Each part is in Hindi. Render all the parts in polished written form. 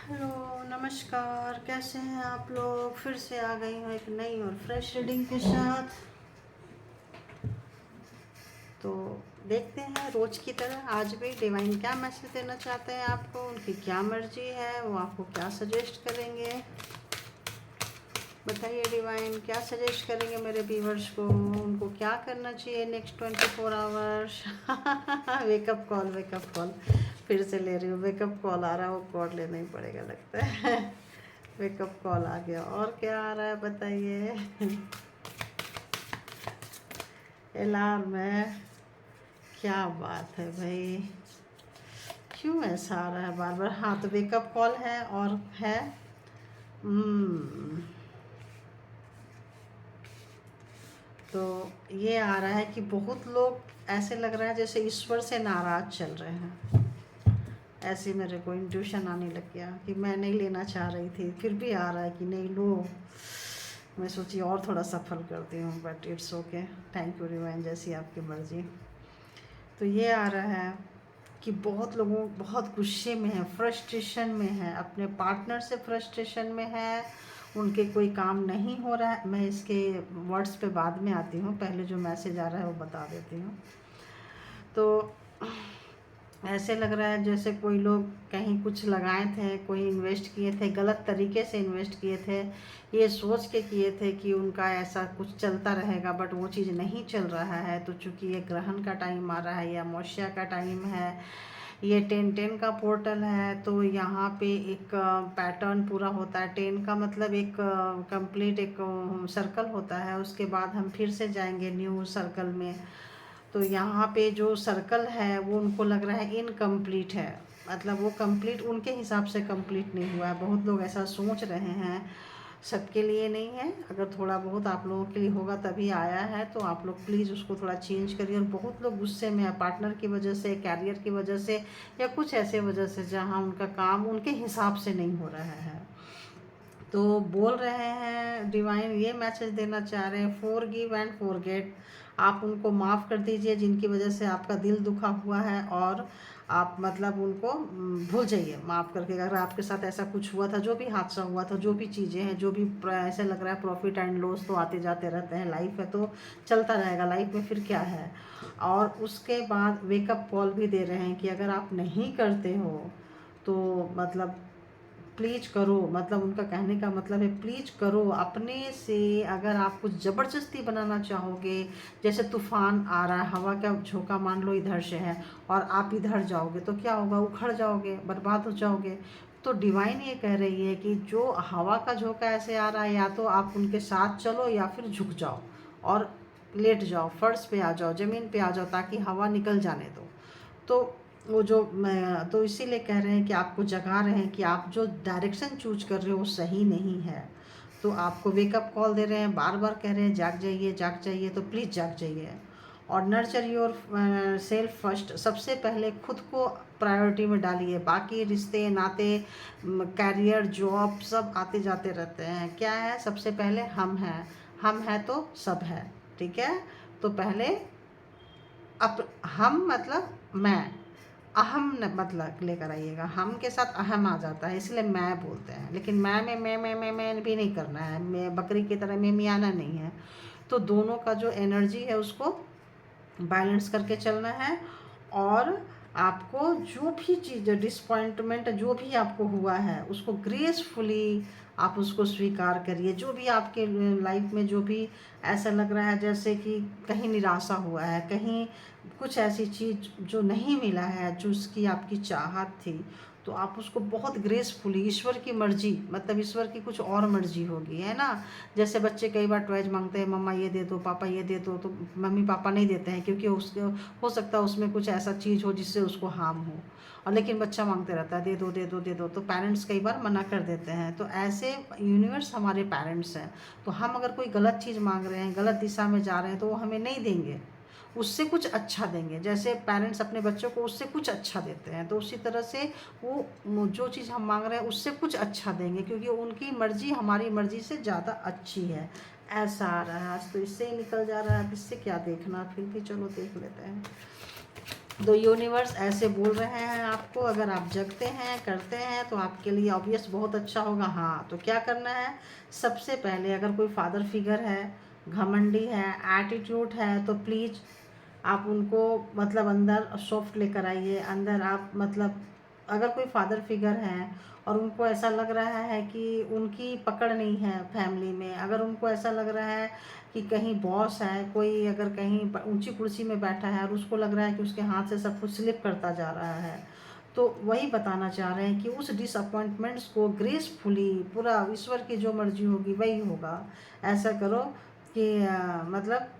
हेलो, नमस्कार। कैसे हैं आप लोग? फिर से आ गई हूँ एक नई और फ्रेश रीडिंग के साथ। तो देखते हैं रोज की तरह आज भी डिवाइन क्या मैसेज देना चाहते हैं आपको, उनकी क्या मर्जी है, वो आपको क्या सजेस्ट करेंगे। बताइए डिवाइन क्या सजेस्ट करेंगे मेरे व्यूअर्स को, उनको क्या करना चाहिए next 24 hours. Wake up call, wake up call फिर से ले रही हूँ। वेकअप कॉल आ रहा है, वो कॉल लेना ही पड़ेगा लगता है। वेकअप कॉल आ गया। और क्या आ रहा है बताइए। अलार्म है। क्या बात है भाई, क्यों ऐसा आ रहा है बार बार। हाँ तो वेकअप कॉल है और है हम्म, तो ये आ रहा है कि बहुत लोग ऐसे लग रहा है जैसे ईश्वर से नाराज चल रहे हैं। ऐसे मेरे को इंट्यूशन आने लग गया कि मैं नहीं लेना चाह रही थी, फिर भी आ रहा है कि नहीं लो। मैं सोची और थोड़ा सफल करती हूँ, but it's okay. Thank you divine, जैसी आपकी मर्जी। तो ये आ रहा है कि बहुत लोगों बहुत गुस्से में है, फ्रस्ट्रेशन में है, अपने पार्टनर से फ्रस्ट्रेशन में है, उनके कोई काम नहीं हो रहा है। मैं इसके वर्ड्स पे बाद में आती हूँ, पहले जो मैसेज आ रहा है वो बता देती हूँ। तो ऐसे लग रहा है जैसे कोई लोग कहीं कुछ लगाए थे, कोई इन्वेस्ट किए थे, गलत तरीके से इन्वेस्ट किए थे, ये सोच के किए थे कि उनका ऐसा कुछ चलता रहेगा, बट वो चीज़ नहीं चल रहा है। तो चूंकि ये ग्रहण का टाइम आ रहा है, या अमावस्या का टाइम है, ये 10-10 का पोर्टल है, तो यहाँ पे एक पैटर्न पूरा होता है। 10 का मतलब एक कंप्लीट एक सर्कल होता है, उसके बाद हम फिर से जाएंगे न्यू सर्कल में। तो यहाँ पे जो सर्कल है वो उनको लग रहा है इनकम्प्लीट है, मतलब वो कंप्लीट उनके हिसाब से कंप्लीट नहीं हुआ है। बहुत लोग ऐसा सोच रहे हैं, सबके लिए नहीं है। अगर थोड़ा बहुत आप लोगों के लिए होगा तभी आया है, तो आप लोग प्लीज़ उसको थोड़ा चेंज करिए। और बहुत लोग गुस्से में है पार्टनर की वजह से, कैरियर की वजह से, या कुछ ऐसे वजह से जहाँ उनका काम उनके हिसाब से नहीं हो रहा है। तो बोल रहे हैं डिवाइन, ये मैसेज देना चाह रहे हैं, फॉरगिव एंड फॉरगेट। आप उनको माफ़ कर दीजिए जिनकी वजह से आपका दिल दुखा हुआ है, और आप मतलब उनको भूल जाइए माफ़ करके। अगर आपके साथ ऐसा कुछ हुआ था, जो भी हादसा हुआ था, जो भी चीज़ें हैं, जो भी ऐसे लग रहा है प्रॉफिट एंड लॉस तो आते जाते रहते हैं, लाइफ है तो चलता रहेगा, लाइफ में फिर क्या है। और उसके बाद वेकअप कॉल भी दे रहे हैं कि अगर आप नहीं करते हो तो मतलब प्लीज करो। मतलब उनका कहने का मतलब है प्लीज करो अपने से। अगर आप कुछ ज़बरदस्ती बनाना चाहोगे, जैसे तूफान आ रहा है, हवा का झोंका मान लो इधर से है और आप इधर जाओगे, तो क्या होगा, उखड़ जाओगे, बर्बाद हो जाओगे। तो डिवाइन ये कह रही है कि जो हवा का झोंका ऐसे आ रहा है, या तो आप उनके साथ चलो या फिर झुक जाओ और लेट जाओ, फर्श पे आ जाओ, ज़मीन पे आ जाओ, ताकि हवा निकल जाने दो। तो वो जो मैं तो इसीलिए कह रहे हैं कि आपको जगा रहे हैं कि आप जो डायरेक्शन चूज कर रहे हो वो सही नहीं है। तो आपको वेकअप कॉल दे रहे हैं, बार बार कह रहे हैं जाग जाइए, जाग जाइए। तो प्लीज़ जाग जाइए और नर्चर योर सेल्फ फर्स्ट। सबसे पहले खुद को प्रायोरिटी में डालिए, बाकी रिश्ते नाते कैरियर जॉब सब आते जाते रहते हैं। क्या है, सबसे पहले हम हैं तो सब है, ठीक है। तो पहले हम मतलब मैं, अहम न मतलब लेकर आइएगा। हम के साथ अहम आ जाता है, इसलिए मैं बोलते हैं। लेकिन मैं में मैं भी नहीं करना है, मैं बकरी की तरह में मियाना नहीं है। तो दोनों का जो एनर्जी है उसको बैलेंस करके चलना है। और आपको जो भी चीज़ डिसपॉइंटमेंट जो भी आपको हुआ है उसको ग्रेसफुली आप उसको स्वीकार करिए। जो भी आपके लाइफ में जो भी ऐसा लग रहा है जैसे कि कहीं निराशा हुआ है, कहीं कुछ ऐसी चीज़ जो नहीं मिला है जो उसकी आपकी चाहत थी, तो आप उसको बहुत ग्रेसफुली, ईश्वर की मर्जी मतलब ईश्वर की कुछ और मर्जी होगी, है ना। जैसे बच्चे कई बार टॉयज मांगते हैं, मम्मा ये दे दो, पापा ये दे दो, तो मम्मी पापा नहीं देते हैं क्योंकि उसके हो सकता है उसमें कुछ ऐसा चीज़ हो जिससे उसको हार्म हो। और लेकिन बच्चा मांगते रहता है दे दो दे दो दे दो, तो पेरेंट्स कई बार मना कर देते हैं। तो ऐसे यूनिवर्स हमारे पेरेंट्स हैं। तो हम अगर कोई गलत चीज़ मांग रहे हैं, गलत दिशा में जा रहे हैं, तो वो हमें नहीं देंगे, उससे कुछ अच्छा देंगे। जैसे पेरेंट्स अपने बच्चों को उससे कुछ अच्छा देते हैं, तो उसी तरह से वो जो चीज़ हम मांग रहे हैं उससे कुछ अच्छा देंगे, क्योंकि उनकी मर्जी हमारी मर्जी से ज़्यादा अच्छी है। ऐसा आ रहा है आज, तो इससे ही निकल जा रहा है। अब इससे क्या देखना, फिर भी चलो देख लेते हैं। दो यूनिवर्स ऐसे बोल रहे हैं आपको, अगर आप जगते हैं करते हैं तो आपके लिए ऑब्वियस बहुत अच्छा होगा। हाँ, तो क्या करना है, सबसे पहले अगर कोई फादर फिगर है, घमंडी है, एटीट्यूड है, तो प्लीज़ आप उनको मतलब अंदर सॉफ्ट लेकर आइए। अंदर आप मतलब अगर कोई फादर फिगर है और उनको ऐसा लग रहा है कि उनकी पकड़ नहीं है फैमिली में, अगर उनको ऐसा लग रहा है कि कहीं बॉस है कोई, अगर कहीं ऊंची कुर्सी में बैठा है और उसको लग रहा है कि उसके हाथ से सब कुछ स्लिप करता जा रहा है, तो वही बताना चाह रहे हैं कि उस डिसअपॉइंटमेंट्स को ग्रेसफुली, पूरा ईश्वर की जो मर्जी होगी वही होगा, ऐसा करो कि मतलब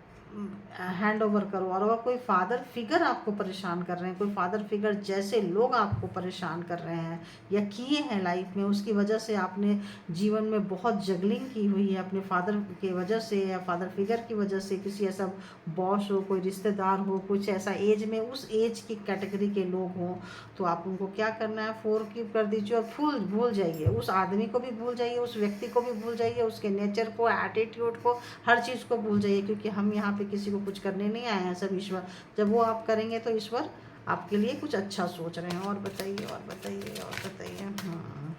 हैंड ओवर करो। और अगर कोई फादर फिगर आपको परेशान कर रहे हैं, कोई फादर फिगर जैसे लोग आपको परेशान कर रहे हैं या किए हैं लाइफ में, उसकी वजह से आपने जीवन में बहुत जगलिंग की हुई है अपने फादर की वजह से या फादर फिगर की वजह से, किसी ऐसा बॉस हो, कोई रिश्तेदार हो, कुछ ऐसा एज में उस एज की कैटेगरी के लोग हों, तो आप उनको क्या करना है, फॉरगिव कर दीजिए और भूल जाइए। उस आदमी को भी भूल जाइए, उस व्यक्ति को भी भूल जाइए, उसके नेचर को, एटीट्यूड को, हर चीज़ को भूल जाइए, क्योंकि हम यहाँ पे किसी को कुछ करने नहीं आए हैं, सब ईश्वर। जब वो आप करेंगे तो ईश्वर आपके लिए कुछ अच्छा सोच रहे हैं। और बताइए, और बताइए, और बताइए। हाँ,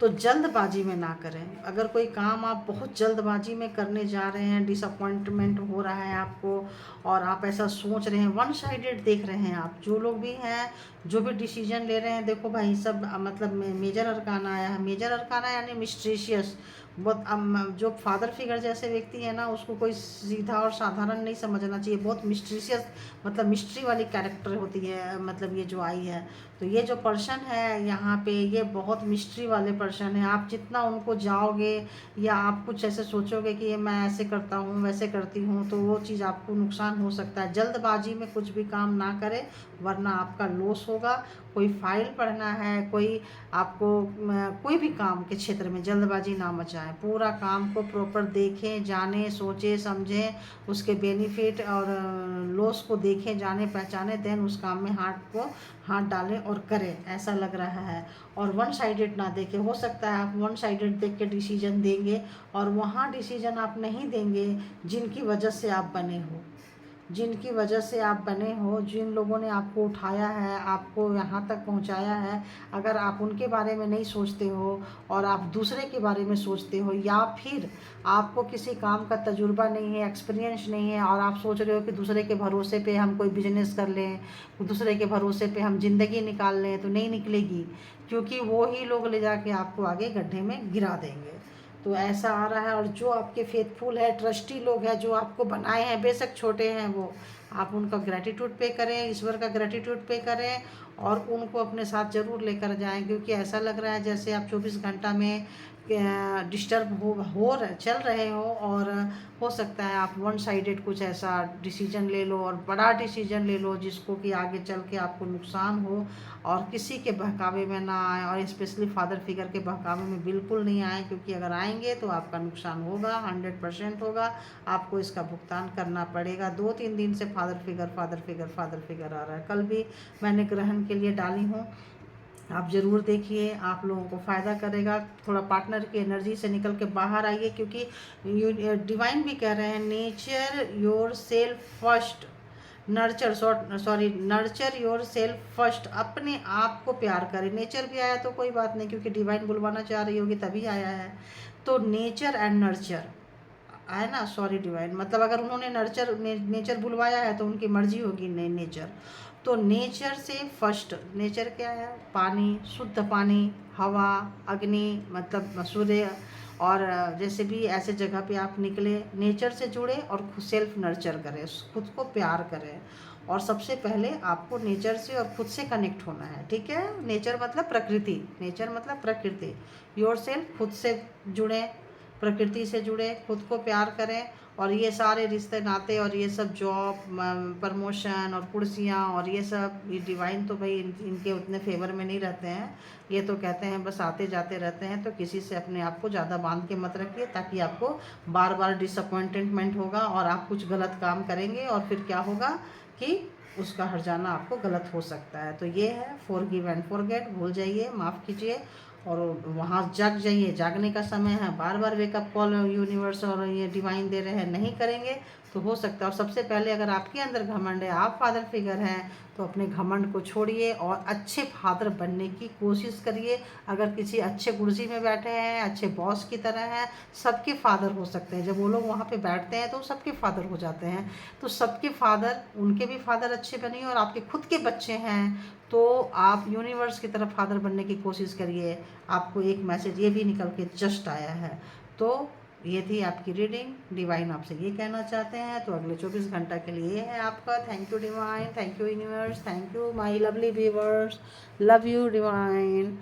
तो जल्दबाजी में ना करें। अगर कोई काम आप बहुत जल्दबाजी में करने जा रहे हैं, डिसअपॉइंटमेंट हो रहा है आपको और आप ऐसा सोच रहे हैं, वन साइडेड देख रहे हैं आप, जो लोग भी हैं, जो भी डिसीजन ले रहे हैं, देखो भाई सब मतलब मेजर अरकाना आया है। मेजर अरकाना यानी मिस्ट्रीशियस। बहुत जो फादर फिगर जैसे व्यक्ति है ना, उसको कोई सीधा और साधारण नहीं समझना चाहिए, बहुत मिस्ट्रीशियस, मतलब मिस्ट्री वाली कैरेक्टर होती है, मतलब ये जो आई है। तो ये जो पर्सन है यहाँ पे, ये बहुत मिस्ट्री वाले पर्सन है। आप जितना उनको जाओगे या आप कुछ ऐसे सोचोगे कि ये मैं ऐसे करता हूँ, वैसे करती हूँ, तो वो चीज़ आपको नुकसान हो सकता है। जल्दबाजी में कुछ भी काम ना करें, वरना आपका लॉस होगा। कोई फाइल पढ़ना है, कोई आपको कोई भी काम के क्षेत्र में जल्दबाजी ना मचाएं। पूरा काम को प्रॉपर देखें, जानें, सोचें, समझें, उसके बेनिफिट और लॉस को देखें, जाने पहचाने, देन उस काम में हाथ डालें और करें, ऐसा लग रहा है। और वन साइडेड ना देखें। हो सकता है आप वन साइडेड देख के डिसीजन देंगे और वहाँ डिसीजन आप नहीं देंगे जिनकी वजह से आप बने हो, जिनकी वजह से आप बने हो, जिन लोगों ने आपको उठाया है, आपको यहाँ तक पहुँचाया है, अगर आप उनके बारे में नहीं सोचते हो और आप दूसरे के बारे में सोचते हो, या फिर आपको किसी काम का तजुर्बा नहीं है, एक्सपीरियंस नहीं है, और आप सोच रहे हो कि दूसरे के भरोसे पे हम कोई बिजनेस कर लें, दूसरे के भरोसे पे हम ज़िंदगी निकाल लें, तो नहीं निकलेगी, क्योंकि वो ही लोग ले जाके आपको आगे गड्ढे में गिरा देंगे। तो ऐसा आ रहा है। और जो आपके फेथफुल है, ट्रस्टी लोग हैं, जो आपको बनाए हैं, बेशक छोटे हैं वो, आप उनका ग्रैटिट्यूड पे करें, ईश्वर का ग्रैटिट्यूड पे करें और उनको अपने साथ ज़रूर लेकर जाएं, क्योंकि ऐसा लग रहा है जैसे आप 24 घंटा में डिस्टर्ब चल रहे हो, और हो सकता है आप वन साइडेड कुछ ऐसा डिसीजन ले लो और बड़ा डिसीजन ले लो जिसको कि आगे चल के आपको नुकसान हो, और किसी के बहकावे में ना आए, और स्पेशली फादर फिगर के बहकावे में बिल्कुल नहीं आए, क्योंकि अगर आएंगे तो आपका नुकसान होगा, 100% होगा, आपको इसका भुगतान करना पड़ेगा। 2-3 दिन से फादर फिगर आ रहा है। कल भी मैंने ग्रहण के लिए डाली हूँ, आप ज़रूर देखिए, आप लोगों को फ़ायदा करेगा। थोड़ा पार्टनर की एनर्जी से निकल के बाहर आइए, क्योंकि डिवाइन भी कह रहे हैं nature your self first, nurture your self first. अपने आप को प्यार करें। नेचर भी आया तो कोई बात नहीं, क्योंकि डिवाइन बुलवाना चाह रही होगी तभी आया है। तो नेचर एंड नर्चर है ना, सॉरी डिवाइन, मतलब अगर उन्होंने नेचर बुलवाया है तो उनकी मर्जी होगी। नेचर, तो नेचर से फर्स्ट। नेचर क्या है? पानी, शुद्ध पानी, हवा, अग्नि, मतलब सूर्य, और जैसे भी ऐसे जगह पे आप निकले, नेचर से जुड़े और खुद सेल्फ नर्चर करें, खुद को प्यार करें। और सबसे पहले आपको नेचर से और खुद से कनेक्ट होना है, ठीक है? नेचर मतलब प्रकृति, नेचर मतलब प्रकृति। योर सेल्फ, खुद से जुड़े, प्रकृति से जुड़े, खुद को प्यार करें। और ये सारे रिश्ते नाते और ये सब जॉब, प्रमोशन और कुर्सियाँ और ये सब, ये डिवाइन तो भाई इनके उतने फेवर में नहीं रहते हैं। ये तो कहते हैं बस आते जाते रहते हैं। तो किसी से अपने आप को ज़्यादा बांध के मत रखिए, ताकि आपको बार बार डिसअपॉइंटमेंट होगा और आप कुछ गलत काम करेंगे और फिर क्या होगा कि उसका हर जाना आपको गलत हो सकता है। तो ये है फॉरगिव एंड फॉरगेट, भूल जाइए, माफ़ कीजिए और वहाँ जग जाइए। जागने का समय है। बार बार वेकअप कॉल यूनिवर्स और ये डिवाइन दे रहे हैं, नहीं करेंगे तो हो सकता है। और सबसे पहले अगर आपके अंदर घमंड है, आप फादर फिगर हैं, तो अपने घमंड को छोड़िए और अच्छे फादर बनने की कोशिश करिए। अगर किसी अच्छे कुर्सी में बैठे हैं, अच्छे बॉस की तरह हैं, सबके फादर हो सकते हैं। जब वो लोग वहाँ पे बैठते हैं तो सबके फादर हो जाते हैं। तो सबके फादर, उनके भी फादर अच्छे बनिए। और आपके खुद के बच्चे हैं तो आप यूनिवर्स की तरफ फादर बनने की कोशिश करिए। आपको एक मैसेज ये भी निकल के जस्ट आया है। तो ये थी आपकी रीडिंग। डिवाइन आपसे ये कहना चाहते हैं, तो अगले 24 घंटा के लिए ये है आपका। Thank you divine, thank you universe, thank you my lovely viewers, love you divine.